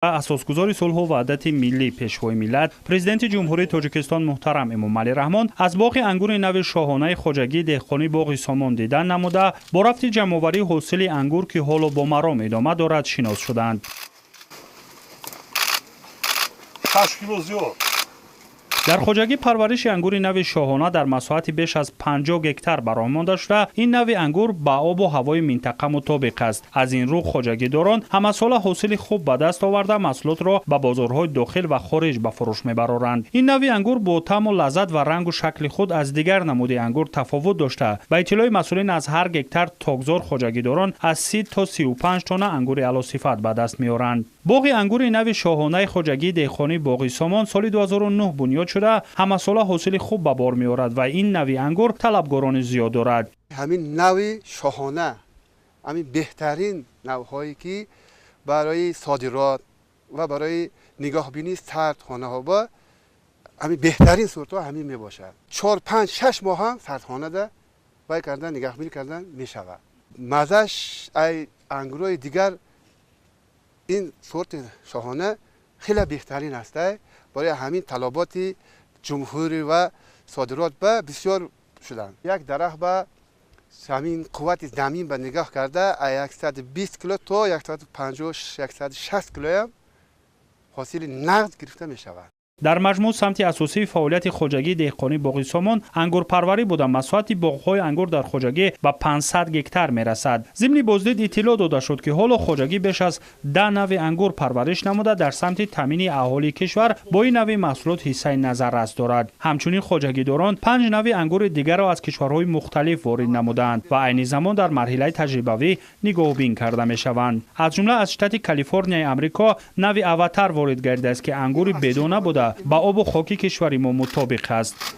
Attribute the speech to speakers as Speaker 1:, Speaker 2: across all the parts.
Speaker 1: اساسگزار صلح و وحدت ملی پیشوای ملت پرزیدنت جمهوری تاجیکستان محترم امامعلی رحمان از باغ انگور نو شاهانه خواجگی دهقانی باغ سامان دیدن نموده با رفت جمع‌آوری حاصل انگور که حالا با مرام ادامه دارد شناس شدند. در خواجگی پرورش انگور نو شاهانه در مساحت بیش از 50 هکتار برآمده شده. این نوع انگور با آب و هوای منطقه مطابق است. از این رو خواجگی داران همه سال حاصل خوب به دست آورده محصولات را به بازارهای داخل و خارج به فروش میبرند. این نوع انگور با طعم و لذت و رنگ و شکل خود از دیگر نمود انگور تفاوت داشته. به اطلاع مسئولین از هر هکتار تاکزار خواجگی داران از 30 تا 35 تن انگور اعلی صفت به دست میآورند. باغ انگور نو شاهانه خواجگی دهقانی باغ سامان سال 2009 بنیاد شده. همه سال حاصل خوب به بار میآورد و این نوع انگور طلبگاران زیاد دارد.
Speaker 2: همین نوع شاهانه همین بهترین نوعهایی که برای صادرات و برای نگاه بینی سردخانه ها با همین بهترین سورت ها همین می باشد. 4 5 6 ماه هم سردخانه ده باید کردن نگاه بینی کردن می شود. مزهش ای انگورای دیگر این سورت شاهانه خیلی بهترین است. برای همین طلبات جمهوری و صادرات به بسیار شدن. یک درخت به همین قوت زمین به نگاه کرده 120 کیلو تا 150 160 کیلو هم حاصل نقد گرفته می شود.
Speaker 1: در مجموع سمت اساسی فعالیت خواجگی دهقانی باغ سامان انگور پروری بوده. مساحت باغ‌های انگور در خواجگی به 500 هکتار میرسد. ضمن بازدید اطلاع داده شد که حالا خواجگی بیش از 10 نوع انگور پرورش نموده در سمت تامین اهالی کشور با این نوع محصولات حصه نظر رس دارد. همچنین خواجگی داران 5 نوع انگور دیگر را از کشورهای مختلف وارد نمودند و عین زمان در مرحله تجربوی نگاهبین کرده میشوند. از جمله از شتات کالیفرنیای آمریکا نوع اواتار وارد گردیده است که انگور بدون بوده با آب و خاکی کشوری ما مطابق است.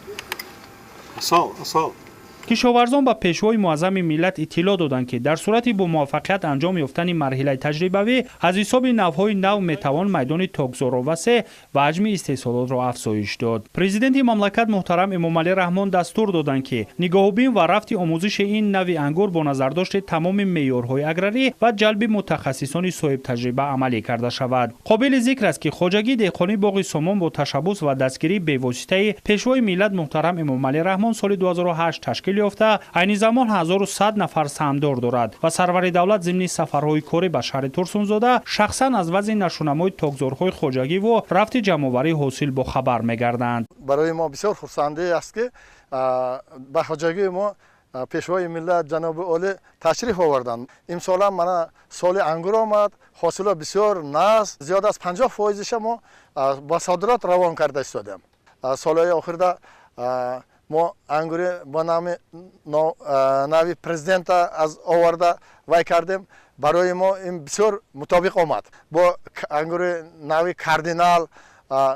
Speaker 1: کشاورزان به پیشوای معظم ملت اطلاع دادند که در صورت با موفقیت انجام یافتن مرحله تجربوی از حساب نوهای نو میتوان میدان تاکزار را وسع و حجم استحصالات را افزایش داد. پرزیدنت مملکت محترم امامعلی رحمان دستور دادند که نگاهبین و رفت آموزش این نوع انگور با نظر داشت تمام معیارهای اگراری و جلب متخصصان صاحب تجربه عملی کرده شود. قابل ذکر است که خواجگی دهقانی باغ سامان با تشبث و دستگیری به واسطه پیشوای ملت محترم امامعلی رحمان سال 2008 تشکیل یافته. عین زمان 1100 نفر سهامدار دارد و سرور دولت ضمن سفرهای کاری به شهر ترسونزاده شخصا از وضع نشونمای تاکزارهای خواجگی و رفت جمع‌آوری حاصل با خبر می‌گردند.
Speaker 3: برای ما بسیار خرسنده است که به خواجگی ما پیشوای ملت جناب عالی تشریف آوردند. امسال من سال انگور آمد، حاصل بسیار ناز، زیاد از 50% ما با صادرات روان کرده استادیم. سالهای آخر ما انگور با نام نوی پرزیدنت از آورده وای کردیم. برای ما این بسیار مطابق آمد. با انگور نوی کاردینال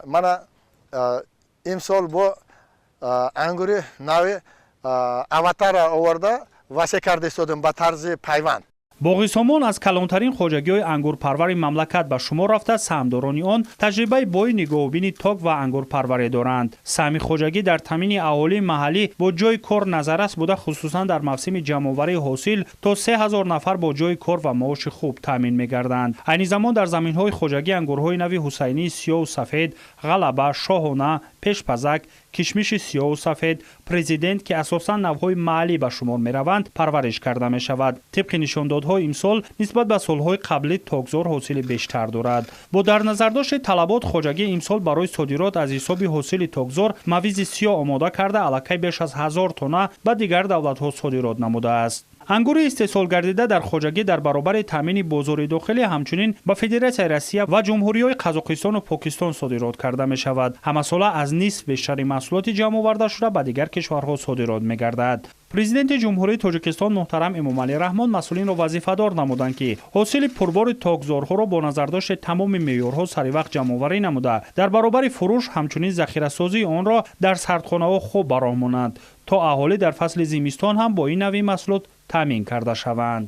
Speaker 3: من امسال با انگور نوی اواتار آورده واسه کرده استادم با طرز پیوند.
Speaker 1: باغ سامان از کلانترین خواجگی‌های انگور پرور مملکت به شمار رفته. سهامداران آن تجربه بای نگاهبینی تاک و انگور پروری دارند. سهم خواجگی در تامین اهالی محلی با جای کار نظررس بوده. خصوصا در موسم جمع‌آوری حاصل تا 3000 نفر با جای کار و معاش خوب تامین می‌گردند. عین زمان در زمین‌های خواجگی انگورهای نوی حسینی سیاه و سفید، غلبه، شاهانه، پیشپزک، کشمش سیاه و سفید، پرزیدنت که اساساً نوهای محلی به شمار می‌روند پرورش کرده می‌شود. طبق نشاندادهای امسال نسبت به سال‌های قبلی تاکزار حاصل بیشتر دارد. با در نظر داشت طلبات خواجگی امسال برای صادرات از حساب حاصل تاکزار مویز سیاه آماده کرده الکی بیش از 1000 تن به دیگر دولت‌ها صادرات نموده است. انگور استحصال گردیده در خواجگی در برابر تامین بازار داخلی همچنین به فدراسیون روسیه و جمهوری‌های قزاقستان و پاکستان صادرات کرده می شود. همه ساله از نصف بیشتر محصولات جمع آورده شده به دیگر کشورها صادرات می گردد. پرزیدنت جمهوری تاجیکستان محترم امامعلی رحمان مسئولین را وظیفه‌دار نمودند که حاصل پربار تاکزارها را با نظر داشت تمام معیارها سری وقت جمع‌آوری نموده در برابر فروش همچنین ذخیره‌سازی آن را در سردخانه‌ها خوب برآمونند تا اهالی در فصل زمستان هم با این نوع محصولات تامین کرده شوند.